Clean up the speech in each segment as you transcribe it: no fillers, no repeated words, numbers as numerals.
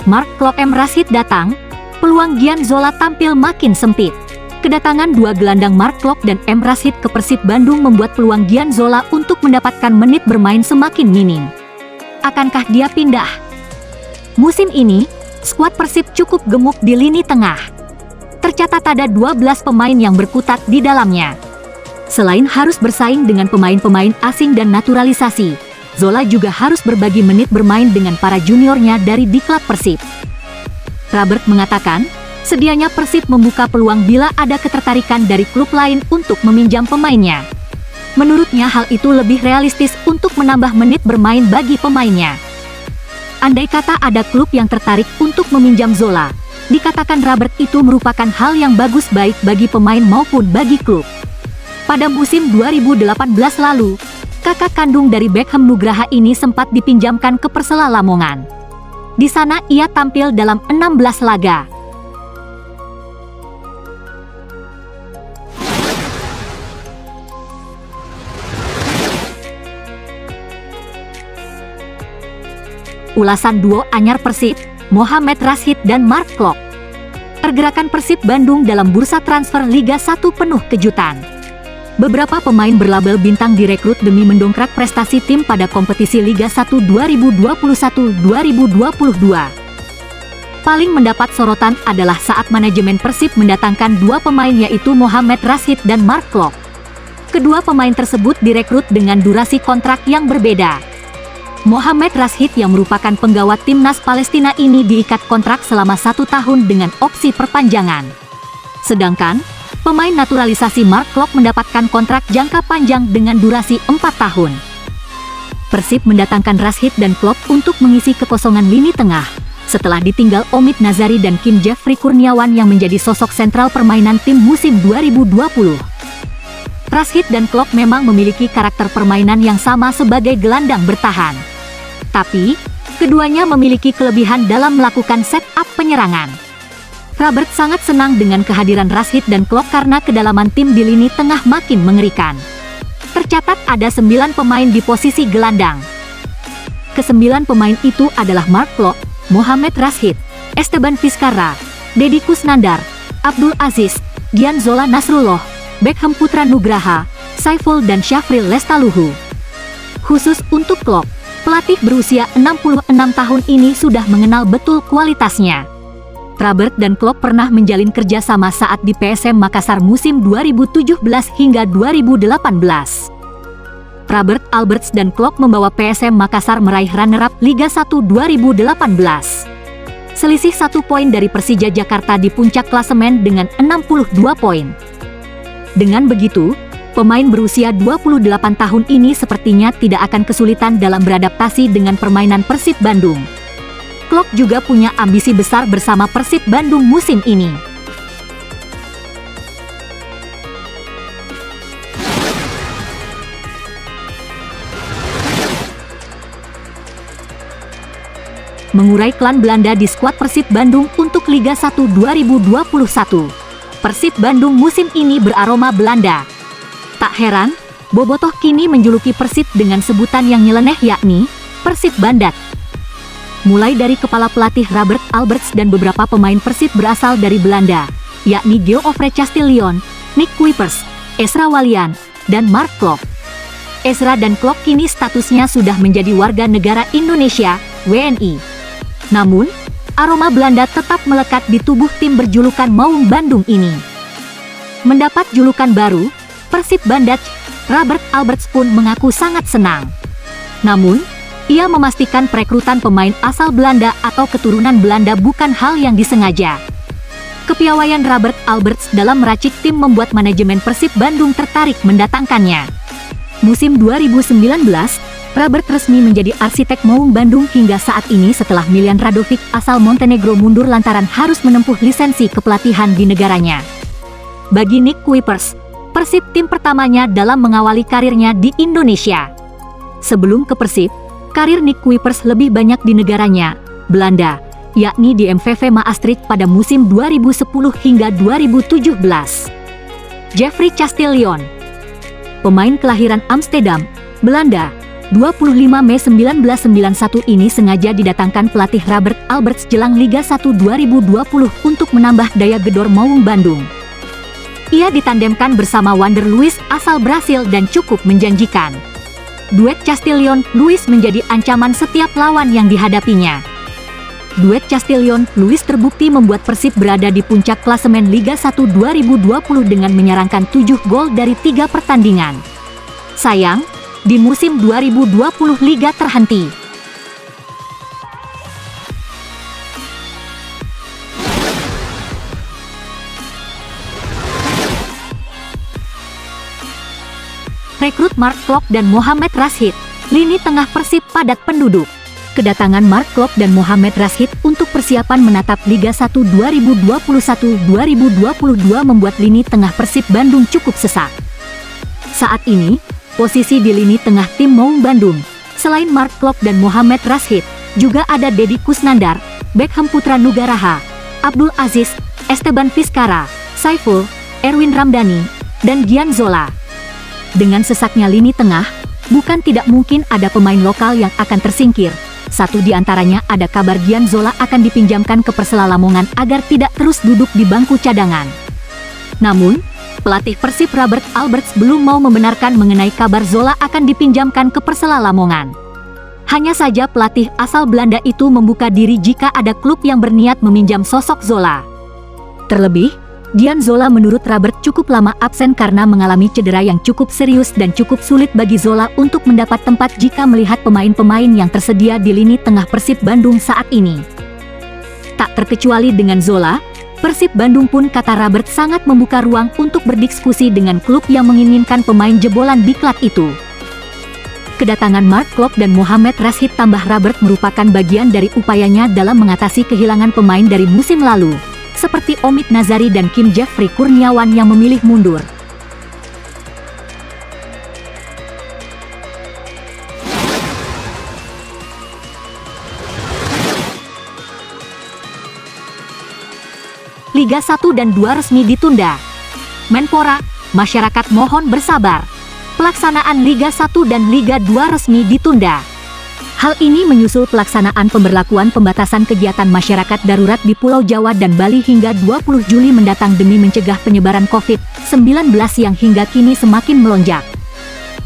Mark Klok M. Rashid datang, peluang Gian Zola tampil makin sempit. Kedatangan dua gelandang Mark Klok dan M. Rashid ke Persib Bandung membuat peluang Gian Zola untuk mendapatkan menit bermain semakin minim. Akankah dia pindah? Musim ini, skuad Persib cukup gemuk di lini tengah. Tercatat ada 12 pemain yang berkutat di dalamnya. Selain harus bersaing dengan pemain-pemain asing dan naturalisasi, Zola juga harus berbagi menit bermain dengan para juniornya dari diklat Persib. Robert mengatakan, sedianya Persib membuka peluang bila ada ketertarikan dari klub lain untuk meminjam pemainnya. Menurutnya hal itu lebih realistis untuk menambah menit bermain bagi pemainnya. Andai kata ada klub yang tertarik untuk meminjam Zola, dikatakan Robert itu merupakan hal yang bagus baik bagi pemain maupun bagi klub. Pada musim 2018 lalu, kakak kandung dari Beckham Nugraha ini sempat dipinjamkan ke Persela Lamongan. Di sana ia tampil dalam 16 laga. Ulasan duo anyar Persib, Mohamed Rashid dan Mark Klok. Pergerakan Persib Bandung dalam bursa transfer Liga 1 penuh kejutan. Beberapa pemain berlabel bintang direkrut demi mendongkrak prestasi tim pada kompetisi Liga 1 2021-2022. Paling mendapat sorotan adalah saat manajemen Persib mendatangkan dua pemain yaitu Mohamed Rashid dan Mark Klok. Kedua pemain tersebut direkrut dengan durasi kontrak yang berbeda. Mohamed Rashid yang merupakan penggawa timnas Palestina ini diikat kontrak selama 1 tahun dengan opsi perpanjangan. Sedangkan, pemain naturalisasi Mark Klok mendapatkan kontrak jangka panjang dengan durasi 4 tahun. Persib mendatangkan Rashid dan Klok untuk mengisi kekosongan lini tengah, setelah ditinggal Omid Nazari dan Kim Jeffrey Kurniawan yang menjadi sosok sentral permainan tim musim 2020. Rashid dan Klok memang memiliki karakter permainan yang sama sebagai gelandang bertahan. Tapi, keduanya memiliki kelebihan dalam melakukan set-up penyerangan. Robert sangat senang dengan kehadiran Rashid dan Klok karena kedalaman tim di lini tengah makin mengerikan. Tercatat ada 9 pemain di posisi gelandang. Ke-9 pemain itu adalah Mark Klok, Mohamed Rashid, Esteban Vizcarra, Deddy Kusnandar, Abdul Aziz, Gian Zola Nasrullah, Beckham Putra Nugraha, Saiful dan Syafril Lestaluhu. Khusus untuk Klok, pelatih berusia 66 tahun ini sudah mengenal betul kualitasnya. Robert dan Klok pernah menjalin kerjasama saat di PSM Makassar musim 2017 hingga 2018. Robert Alberts dan Klok membawa PSM Makassar meraih runner-up Liga 1 2018. Selisih 1 poin dari Persija Jakarta di puncak klasemen dengan 62 poin. Dengan begitu, pemain berusia 28 tahun ini sepertinya tidak akan kesulitan dalam beradaptasi dengan permainan Persib Bandung. Klok juga punya ambisi besar bersama Persib Bandung musim ini. Mengurai klan Belanda di skuad Persib Bandung untuk Liga 1 2021. Persib Bandung musim ini beraroma Belanda. Tak heran, Bobotoh kini menjuluki Persib dengan sebutan yang nyeleneh yakni Persib Bandat. Mulai dari kepala pelatih Robert Alberts dan beberapa pemain Persib berasal dari Belanda, yakni Geoffrey Chastillon, Nick Kuipers, Ezra Walian, dan Mark Klok. Ezra dan Klok kini statusnya sudah menjadi warga negara Indonesia, WNI. Namun, aroma Belanda tetap melekat di tubuh tim berjulukan Maung Bandung ini. Mendapat julukan baru, Persib Bandat, Robert Alberts pun mengaku sangat senang. Namun, ia memastikan perekrutan pemain asal Belanda atau keturunan Belanda bukan hal yang disengaja. Kepiawaian Robert Alberts dalam meracik tim membuat manajemen Persib Bandung tertarik mendatangkannya. Musim 2019, Robert resmi menjadi arsitek Maung Bandung hingga saat ini setelah Miljan Radovic asal Montenegro mundur lantaran harus menempuh lisensi kepelatihan di negaranya. Bagi Nick Kuipers, Persib tim pertamanya dalam mengawali karirnya di Indonesia. Sebelum ke Persib, karir Nick Kuipers lebih banyak di negaranya, Belanda, yakni di MVV Maastricht pada musim 2010 hingga 2017. Jeffrey Chastillon, pemain kelahiran Amsterdam, Belanda, 25 Mei 1991 ini sengaja didatangkan pelatih Robert Alberts jelang Liga 1 2020 untuk menambah daya gedor Maung Bandung. Ia ditandemkan bersama Wander Luiz asal Brasil dan cukup menjanjikan. Duet Castillion-Luiz menjadi ancaman setiap lawan yang dihadapinya. Duet Castillion-Luiz terbukti membuat Persib berada di puncak klasemen Liga 1 2020 dengan menyerangkan 7 gol dari 3 pertandingan. Sayang, di musim 2020 Liga terhenti. Rekrut Mark Klok dan Mohamed Rashid, lini tengah Persib padat penduduk. Kedatangan Mark Klok dan Mohamed Rashid untuk persiapan menatap Liga 1 2021-2022 membuat lini tengah Persib Bandung cukup sesak. Saat ini, posisi di lini tengah tim Maung Bandung, selain Mark Klok dan Mohamed Rashid, juga ada Deddy Kusnandar, Beckham Putra Nugaraha, Abdul Aziz, Esteban Vizcara, Saiful, Erwin Ramdhani, dan Gian Zola. Dengan sesaknya lini tengah, bukan tidak mungkin ada pemain lokal yang akan tersingkir. Satu di antaranya ada kabar Gian Zola akan dipinjamkan ke Persela Lamongan agar tidak terus duduk di bangku cadangan. Namun, pelatih Persib Robert Alberts belum mau membenarkan mengenai kabar Zola akan dipinjamkan ke Persela Lamongan. Hanya saja pelatih asal Belanda itu membuka diri jika ada klub yang berniat meminjam sosok Zola. Terlebih, Gian Zola menurut Robert cukup lama absen karena mengalami cedera yang cukup serius dan cukup sulit bagi Zola untuk mendapat tempat jika melihat pemain-pemain yang tersedia di lini tengah Persib Bandung saat ini. Tak terkecuali dengan Zola, Persib Bandung pun kata Robert sangat membuka ruang untuk berdiskusi dengan klub yang menginginkan pemain jebolan diklat itu. Kedatangan Mark Klok dan Mohamed Rashid tambah Robert merupakan bagian dari upayanya dalam mengatasi kehilangan pemain dari musim lalu, seperti Omid Nazari dan Kim Jeffrey Kurniawan yang memilih mundur. Liga 1 dan 2 resmi ditunda. Menpora, masyarakat mohon bersabar. Pelaksanaan Liga 1 dan Liga 2 resmi ditunda. Hal ini menyusul pelaksanaan pemberlakuan pembatasan kegiatan masyarakat darurat di Pulau Jawa dan Bali hingga 20 Juli mendatang demi mencegah penyebaran COVID-19 yang hingga kini semakin melonjak.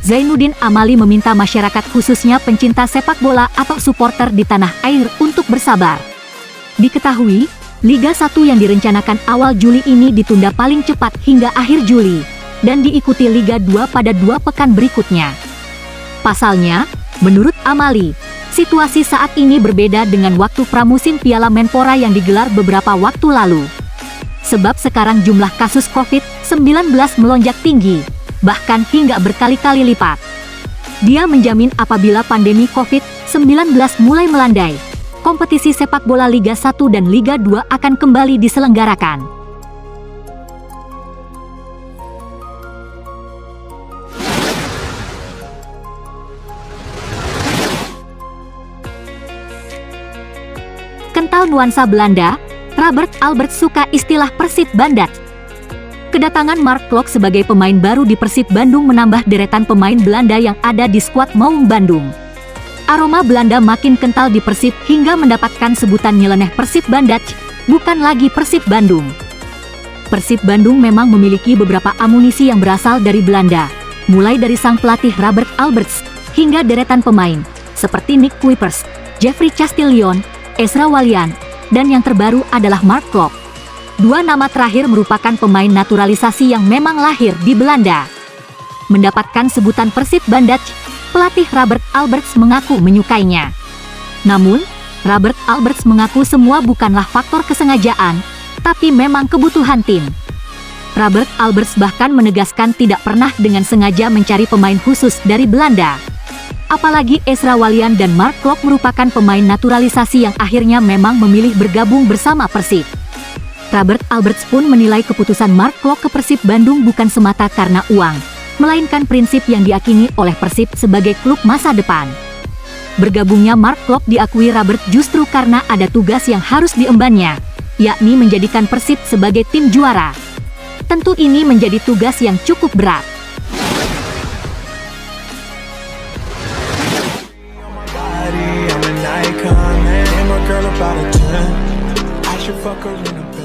Zainuddin Amali meminta masyarakat khususnya pencinta sepak bola atau supporter di tanah air untuk bersabar. Diketahui, Liga 1 yang direncanakan awal Juli ini ditunda paling cepat hingga akhir Juli, dan diikuti Liga 2 pada 2 pekan berikutnya. Pasalnya, menurut Amali, situasi saat ini berbeda dengan waktu pramusim Piala Menpora yang digelar beberapa waktu lalu. Sebab sekarang jumlah kasus COVID-19 melonjak tinggi, bahkan hingga berkali-kali lipat. Dia menjamin apabila pandemi COVID-19 mulai melandai, kompetisi sepak bola Liga 1 dan Liga 2 akan kembali diselenggarakan. Kental nuansa Belanda, Robert Alberts suka istilah Persib Bandat. Kedatangan Mark Klok sebagai pemain baru di Persib Bandung menambah deretan pemain Belanda yang ada di skuad Maung Bandung. Aroma Belanda makin kental di Persib hingga mendapatkan sebutan nyeleneh Persib Bandat, bukan lagi Persib Bandung. Persib Bandung memang memiliki beberapa amunisi yang berasal dari Belanda, mulai dari sang pelatih Robert Alberts, hingga deretan pemain, seperti Nick Kuipers, Jeffrey Castillion, Ezra Walian, dan yang terbaru adalah Mark Klok. Dua nama terakhir merupakan pemain naturalisasi yang memang lahir di Belanda. Mendapatkan sebutan Persib Bandat, pelatih Robert Alberts mengaku menyukainya. Namun, Robert Alberts mengaku semua bukanlah faktor kesengajaan, tapi memang kebutuhan tim. Robert Alberts bahkan menegaskan tidak pernah dengan sengaja mencari pemain khusus dari Belanda. Apalagi Ezra Walian dan Mark Klok merupakan pemain naturalisasi yang akhirnya memang memilih bergabung bersama Persib. Robert Alberts pun menilai keputusan Mark Klok ke Persib Bandung bukan semata karena uang, melainkan prinsip yang diakini oleh Persib sebagai klub masa depan. Bergabungnya Mark Klok diakui Robert justru karena ada tugas yang harus diembannya, yakni menjadikan Persib sebagai tim juara. Tentu ini menjadi tugas yang cukup berat. Macarena.